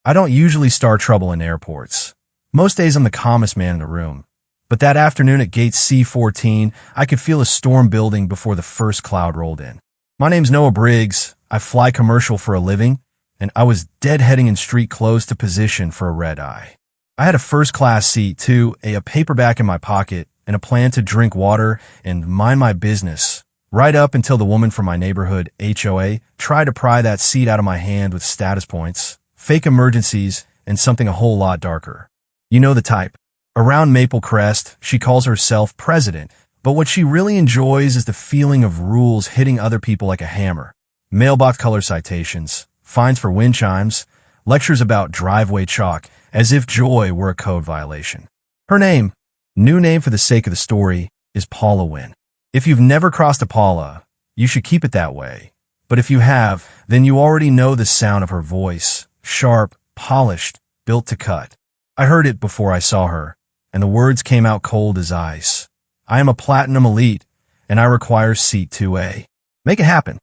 I don't usually start trouble in airports. Most days I'm the calmest man in the room. But that afternoon at gate C14, I could feel a storm building before the first cloud rolled in. My name's Noah Briggs. I fly commercial for a living, and I was deadheading in street clothes to position for a red eye. I had a first-class seat, too, a paperback in my pocket, and a plan to drink water and mind my business, right up until the woman from my neighborhood, HOA, tried to pry that seat out of my hand with status points, fake emergencies, and something a whole lot darker. You know the type. Around Maple Crest, she calls herself president, but what she really enjoys is the feeling of rules hitting other people like a hammer. Mailbox color citations, fines for wind chimes, lectures about driveway chalk, as if joy were a code violation. Her name, new name for the sake of the story, is Paula Wynn. If you've never crossed a Paula, you should keep it that way. But if you have, then you already know the sound of her voice, sharp, polished, built to cut. I heard it before I saw her, and the words came out cold as ice. I am a platinum elite, and I require seat 2A. Make it happen.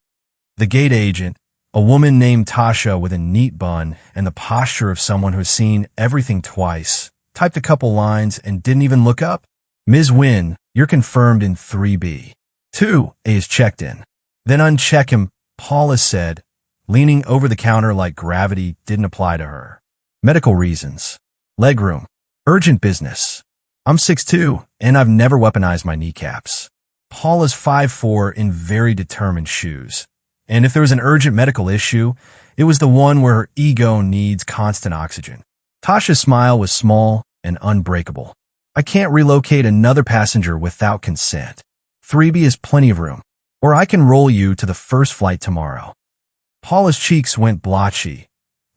The gate agent, a woman named Tasha with a neat bun and the posture of someone who has seen everything twice, typed a couple lines and didn't even look up. Ms. Wynn, you're confirmed in 3B. 2A is checked in. Then uncheck him, Paula said, leaning over the counter like gravity didn't apply to her. Medical reasons. Legroom. Urgent business. I'm 6'2", and I've never weaponized my kneecaps. Paula's 5'4" in very determined shoes. And if there was an urgent medical issue, it was the one where her ego needs constant oxygen. Tasha's smile was small and unbreakable. I can't relocate another passenger without consent. 3B is plenty of room, or I can roll you to the first flight tomorrow. Paula's cheeks went blotchy.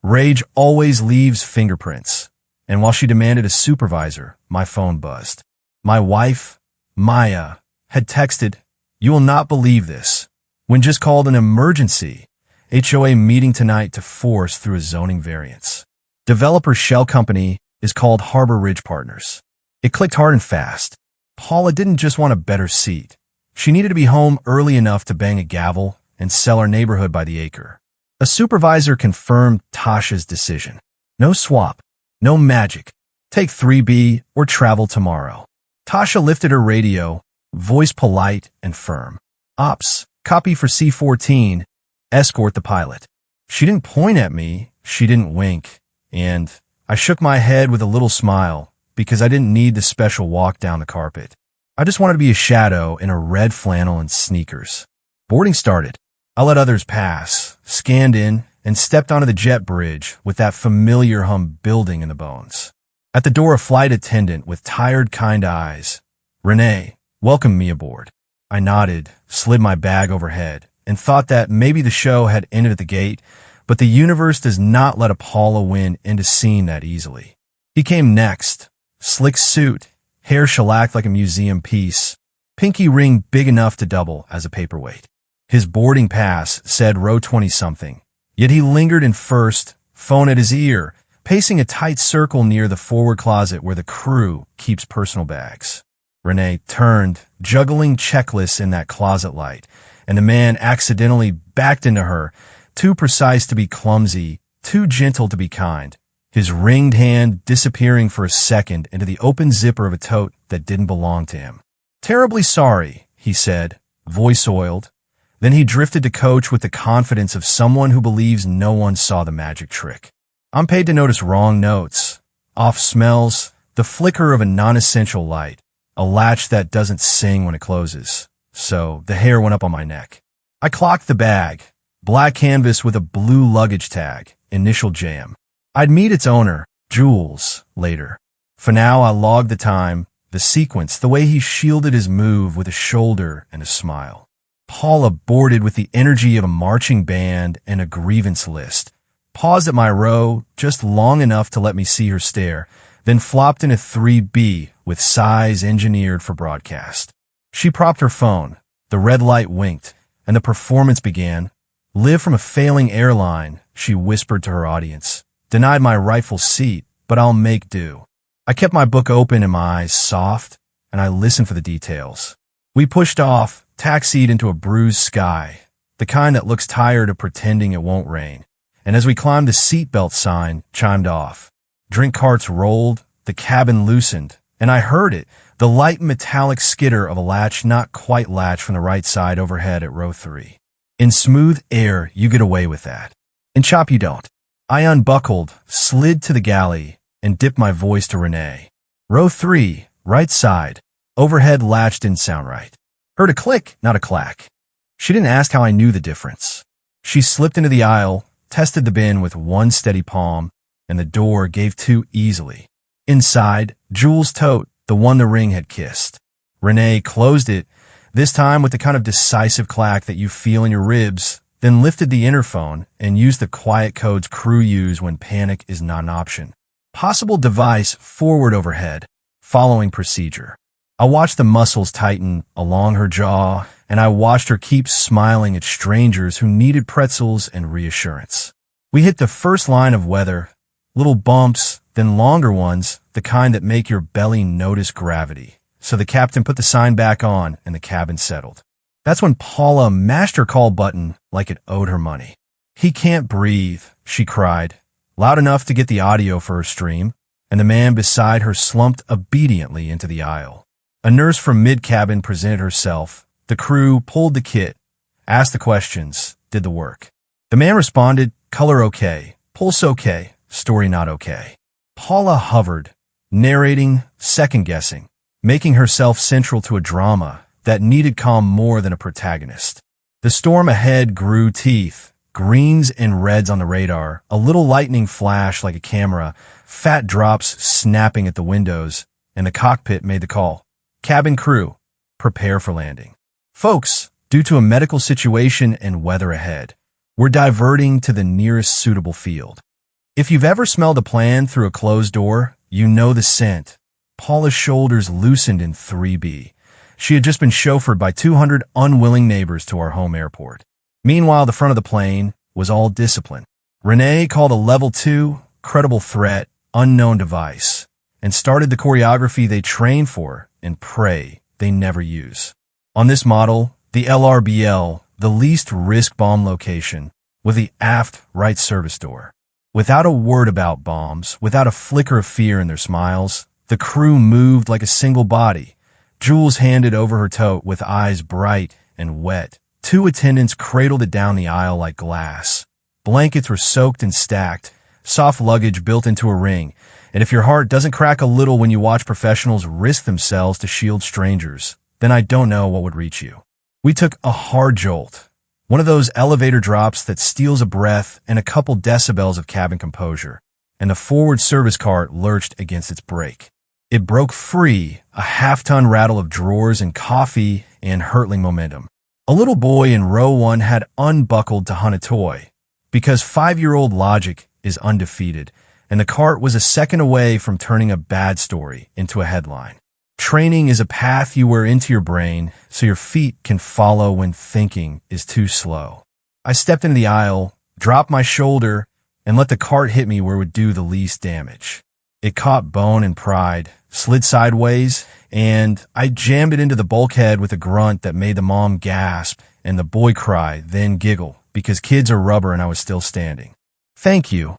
Rage always leaves fingerprints. And while she demanded a supervisor, my phone buzzed. My wife, Maya, had texted, "You will not believe this," when just called an emergency. HOA meeting tonight to force through a zoning variance. Developer shell company is called Harbor Ridge Partners. It clicked hard and fast. Paula didn't just want a better seat. She needed to be home early enough to bang a gavel and sell our neighborhood by the acre. A supervisor confirmed Tasha's decision. No swap. No magic. Take 3B or travel tomorrow. Tasha lifted her radio, voice polite and firm. Ops, copy for C14, escort the pilot. She didn't point at me, she didn't wink, and I shook my head with a little smile because I didn't need the special walk down the carpet. I just wanted to be a shadow in a red flannel and sneakers. Boarding started. I let others pass, scanned in, and stepped onto the jet bridge with that familiar hum building in the bones. At the door, a flight attendant with tired, kind eyes. "Renee, welcome me aboard." I nodded, slid my bag overhead, and thought that maybe the show had ended at the gate, but the universe does not let a Paula Wynn into scene that easily. He came next. Slick suit, hair shellacked like a museum piece, pinky ring big enough to double as a paperweight. His boarding pass said row 20-something. Yet he lingered in first, phone at his ear, pacing a tight circle near the forward closet where the crew keeps personal bags. Renee turned, juggling checklists in that closet light, and the man accidentally backed into her, too precise to be clumsy, too gentle to be kind, his ringed hand disappearing for a second into the open zipper of a tote that didn't belong to him. "Terribly sorry," he said, voice oiled. Then he drifted to coach with the confidence of someone who believes no one saw the magic trick. "I'm paid to notice wrong notes, off smells, the flicker of a non-essential light, a latch that doesn't sing when it closes." So the hair went up on my neck. I clocked the bag, black canvas with a blue luggage tag, initial jam. I'd meet its owner, Jules, later. For now, I logged the time, the sequence, the way he shielded his move with a shoulder and a smile. Paula boarded with the energy of a marching band and a grievance list, paused at my row just long enough to let me see her stare, then flopped into 3B with size engineered for broadcast. She propped her phone, the red light winked, and the performance began. "Live from a failing airline," she whispered to her audience. "Denied my rightful seat, but I'll make do." I kept my book open and my eyes soft, and I listened for the details. We pushed off, taxied into a bruised sky, the kind that looks tired of pretending it won't rain, and as we climbed, the seatbelt sign chimed off. Drink carts rolled, the cabin loosened, and I heard it, the light metallic skitter of a latch not quite latched from the right side overhead at row 3. In smooth air, you get away with that. In chop, you don't. I unbuckled, slid to the galley, and dipped my voice to Renee. Row 3, right side. Overhead latch didn't sound right. Heard a click, not a clack. She didn't ask how I knew the difference. She slipped into the aisle, tested the bin with one steady palm, and the door gave to easily. Inside, Jules' tote, the one the ring had kissed. Renee closed it, this time with the kind of decisive clack that you feel in your ribs, then lifted the interphone and used the quiet codes crew use when panic is not an option. Possible device forward overhead, following procedure. I watched the muscles tighten along her jaw, and I watched her keep smiling at strangers who needed pretzels and reassurance. We hit the first line of weather, little bumps, then longer ones, the kind that make your belly notice gravity. So the captain put the sign back on, and the cabin settled. That's when Paula mashed her call button like it owed her money. "He can't breathe," she cried, loud enough to get the audio for her stream, and the man beside her slumped obediently into the aisle. A nurse from mid-cabin presented herself. The crew pulled the kit, asked the questions, did the work. The man responded, color okay, pulse okay, story not okay. Paula hovered, narrating, second-guessing, making herself central to a drama that needed calm more than a protagonist. The storm ahead grew teeth, greens and reds on the radar, a little lightning flash like a camera, fat drops snapping at the windows, and the cockpit made the call. Cabin crew, prepare for landing. Folks, due to a medical situation and weather ahead, we're diverting to the nearest suitable field. If you've ever smelled a plan through a closed door, you know the scent. Paula's shoulders loosened in 3B. She had just been chauffeured by 200 unwilling neighbors to our home airport. Meanwhile, the front of the plane was all discipline. Renee called a level 2, credible threat, unknown device, and started the choreography they train for and pray they never use. On this model, the LRBL, the least risk bomb location, with the aft right service door. Without a word about bombs, without a flicker of fear in their smiles, the crew moved like a single body. Jules handed over her tote with eyes bright and wet. 2 attendants cradled it down the aisle like glass. Blankets were soaked and stacked, soft luggage built into a ring, and if your heart doesn't crack a little when you watch professionals risk themselves to shield strangers, then I don't know what would reach you. We took a hard jolt, one of those elevator drops that steals a breath and a couple decibels of cabin composure, and the forward service cart lurched against its brake. It broke free, a half-ton rattle of drawers and coffee and hurtling momentum. A little boy in row 1 had unbuckled to hunt a toy, because 5-year-old logic is undefeated, and the cart was a second away from turning a bad story into a headline. Training is a path you wear into your brain so your feet can follow when thinking is too slow. I stepped into the aisle, dropped my shoulder, and let the cart hit me where it would do the least damage. It caught bone and pride, slid sideways, and I jammed it into the bulkhead with a grunt that made the mom gasp and the boy cry, then giggle, because kids are rubber and I was still standing. "Thank you,"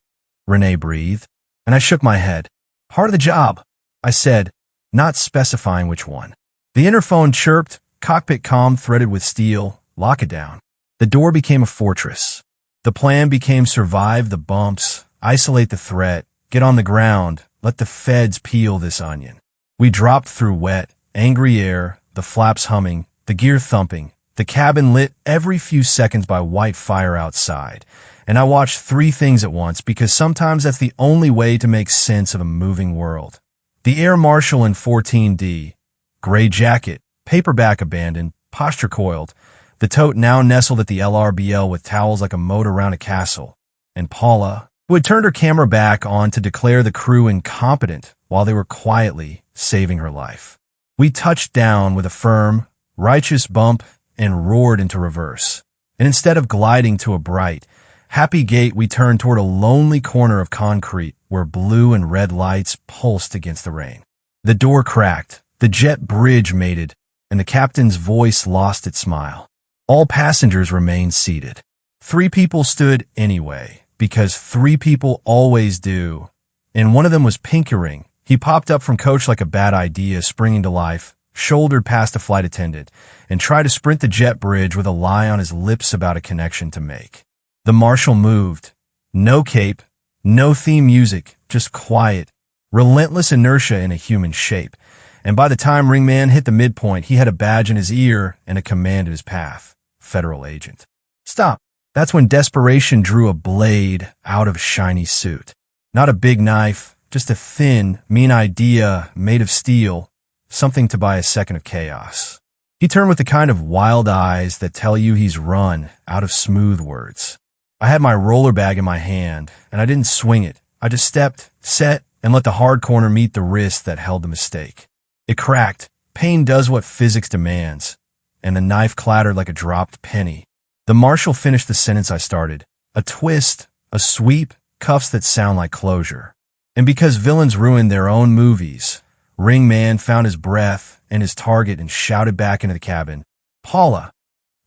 Renee breathed, and I shook my head. "Part of the job," I said, not specifying which one. The interphone chirped, cockpit comm threaded with steel, lock it down. The door became a fortress. The plan became survive the bumps, isolate the threat, get on the ground, let the feds peel this onion. We dropped through wet, angry air, the flaps humming, the gear thumping, the cabin lit every few seconds by white fire outside. And I watched 3 things at once because sometimes that's the only way to make sense of a moving world. The air marshal in 14D, gray jacket, paperback abandoned, posture coiled, the tote now nestled at the LRBL with towels like a moat around a castle, and Paula, who had turned her camera back on to declare the crew incompetent while they were quietly saving her life. We touched down with a firm, righteous bump and roared into reverse. And instead of gliding to a bright, happy gate, we turned toward a lonely corner of concrete where blue and red lights pulsed against the rain. The door cracked, the jet bridge mated, and the captain's voice lost its smile. All passengers remained seated. 3 people stood anyway, because 3 people always do. And one of them was Pinkering. He popped up from coach like a bad idea, springing to life, shouldered past a flight attendant, and tried to sprint the jet bridge with a lie on his lips about a connection to make. The marshal moved. No cape, no theme music, just quiet, relentless inertia in a human shape. And by the time Ringman hit the midpoint, he had a badge in his ear and a command in his path. Federal agent. Stop. That's when desperation drew a blade out of a shiny suit. Not a big knife, just a thin, mean idea made of steel, something to buy a second of chaos. He turned with the kind of wild eyes that tell you he's run out of smooth words. I had my roller bag in my hand, and I didn't swing it. I just stepped, set, and let the hard corner meet the wrist that held the mistake. It cracked. Pain does what physics demands, and the knife clattered like a dropped penny. The marshal finished the sentence I started. A twist, a sweep, cuffs that sound like closure. And because villains ruin their own movies, Ringman found his breath and his target and shouted back into the cabin, Paula,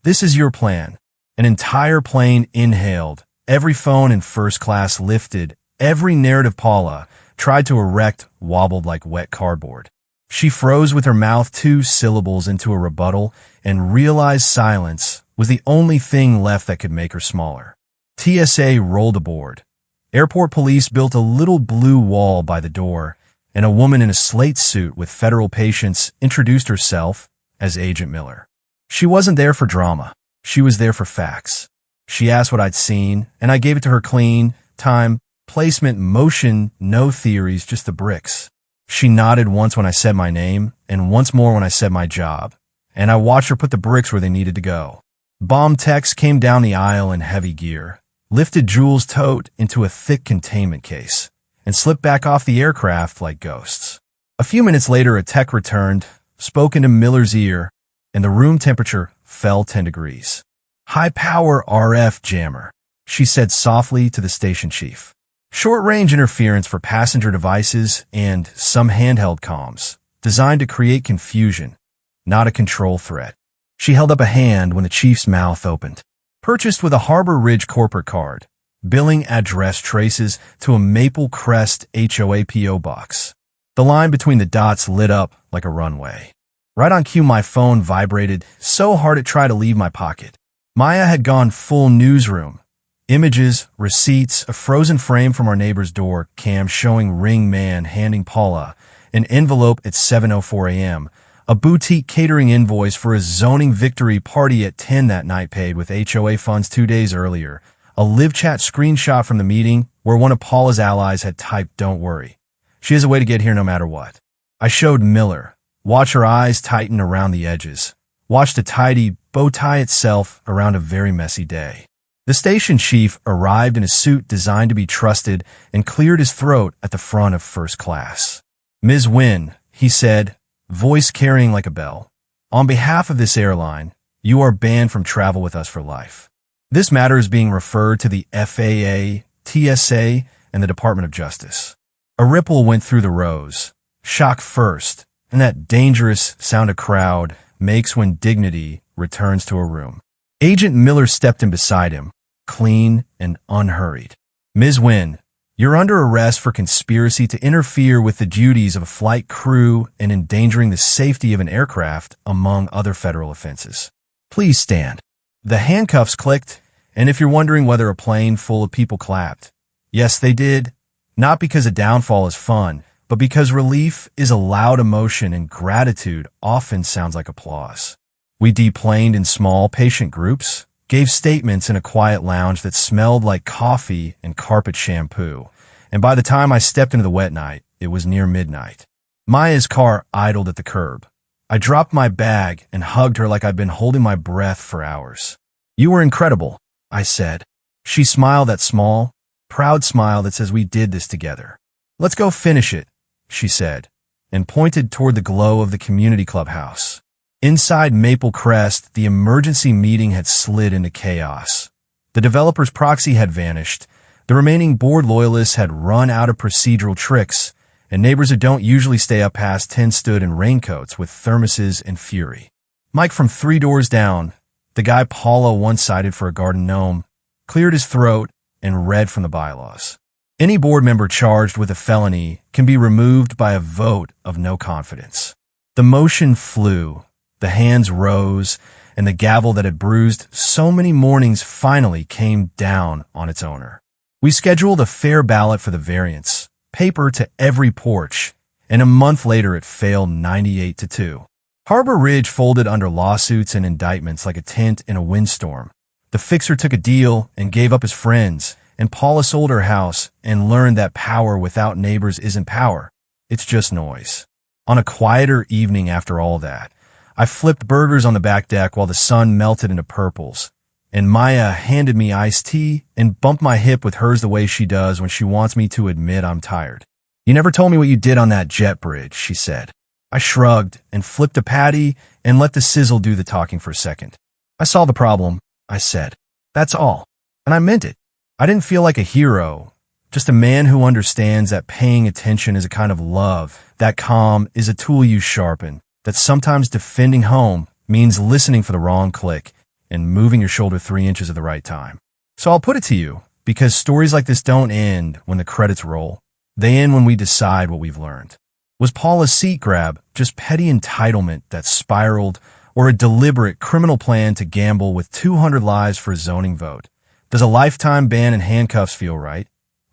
this is your plan. An entire plane inhaled, every phone in first class lifted, every narrative Paula tried to erect wobbled like wet cardboard. She froze with her mouth 2 syllables into a rebuttal and realized silence was the only thing left that could make her smaller. TSA rolled aboard. Airport police built a little blue wall by the door, and a woman in a slate suit with federal patience introduced herself as Agent Miller. She wasn't there for drama. She was there for facts. She asked what I'd seen, and I gave it to her clean, time, placement, motion, no theories, just the bricks. She nodded once when I said my name, and once more when I said my job, and I watched her put the bricks where they needed to go. Bomb techs came down the aisle in heavy gear, lifted Jules' tote into a thick containment case, and slipped back off the aircraft like ghosts. A few minutes later, a tech returned, spoke into Miller's ear, and the room temperature fell 10 degrees. High-power RF jammer, she said softly to the station chief. Short-range interference for passenger devices and some handheld comms, designed to create confusion, not a control threat. She held up a hand when the chief's mouth opened. Purchased with a Harbor Ridge corporate card, billing address traces to a Maple Crest HOA PO box. The line between the dots lit up like a runway. Right on cue, my phone vibrated so hard it tried to leave my pocket. Maya had gone full newsroom. Images, receipts, a frozen frame from our neighbor's door cam showing Ringman handing Paula an envelope at 7:04 a.m., a boutique catering invoice for a zoning victory party at 10 that night paid with HOA funds 2 days earlier, a live chat screenshot from the meeting where one of Paula's allies had typed, "Don't worry. She has a way to get here no matter what." I showed Miller. Watch her eyes tighten around the edges. Watched a tidy bow tie itself around a very messy day. The station chief arrived in a suit designed to be trusted and cleared his throat at the front of first class. "Ms. Wynn," he said, voice carrying like a bell. "On behalf of this airline, you are banned from travel with us for life. This matter is being referred to the FAA, TSA, and the Department of Justice." A ripple went through the rows. Shock first, and that dangerous sound a crowd makes when dignity returns to a room. Agent Miller stepped in beside him, clean and unhurried. "Ms. Wynn, you're under arrest for conspiracy to interfere with the duties of a flight crew and endangering the safety of an aircraft, among other federal offenses. Please stand." The handcuffs clicked, and if you're wondering whether a plane full of people clapped, yes, they did. Not because a downfall is fun, but because relief is a loud emotion and gratitude often sounds like applause. We deplaned in small, patient groups, gave statements in a quiet lounge that smelled like coffee and carpet shampoo, and by the time I stepped into the wet night, it was near midnight. Maya's car idled at the curb. I dropped my bag and hugged her like I'd been holding my breath for hours. "You were incredible," I said. She smiled that small, proud smile that says we did this together. "Let's go finish it," she said, and pointed toward the glow of the community clubhouse. Inside Maple Crest, the emergency meeting had slid into chaos. The developer's proxy had vanished, the remaining board loyalists had run out of procedural tricks, and neighbors who don't usually stay up past 10 stood in raincoats with thermoses and fury. Mike from 3 doors down, the guy Paula once cited for a garden gnome, cleared his throat, and read from the bylaws. Any board member charged with a felony can be removed by a vote of no confidence. The motion flew, the hands rose, and the gavel that had bruised so many mornings finally came down on its owner. We scheduled a fair ballot for the variance, paper to every porch, and a month later it failed 98-2. Harbor Ridge folded under lawsuits and indictments like a tent in a windstorm. The fixer took a deal and gave up his friends, and Paula sold her house and learned that power without neighbors isn't power. It's just noise. On a quieter evening after all that, I flipped burgers on the back deck while the sun melted into purples, and Maya handed me iced tea and bumped my hip with hers the way she does when she wants me to admit I'm tired. "You never told me what you did on that jet bridge," she said. I shrugged and flipped a patty and let the sizzle do the talking for a second. "I saw the problem," I said. "That's all." And I meant it. I didn't feel like a hero, just a man who understands that paying attention is a kind of love, that calm is a tool you sharpen, that sometimes defending home means listening for the wrong click and moving your shoulder 3 inches at the right time. So I'll put it to you, because stories like this don't end when the credits roll. They end when we decide what we've learned. Was Paula's seat grab just petty entitlement that spiraled, or a deliberate criminal plan to gamble with 200 lives for a zoning vote? Does a lifetime ban and handcuffs feel right?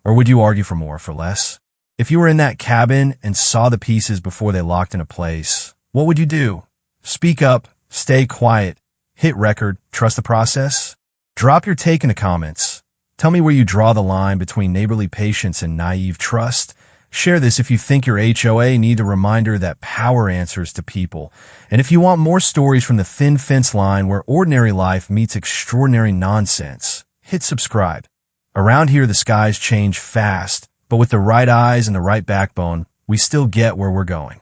Or would you argue for more, for less? If you were in that cabin and saw the pieces before they locked into place, what would you do? Speak up, stay quiet, hit record, trust the process? Drop your take in the comments. Tell me where you draw the line between neighborly patience and naive trust. Share this if you think your HOA need a reminder that power answers to people. And if you want more stories from the thin fence line where ordinary life meets extraordinary nonsense, hit subscribe. Around here, the skies change fast, but with the right eyes and the right backbone, we still get where we're going.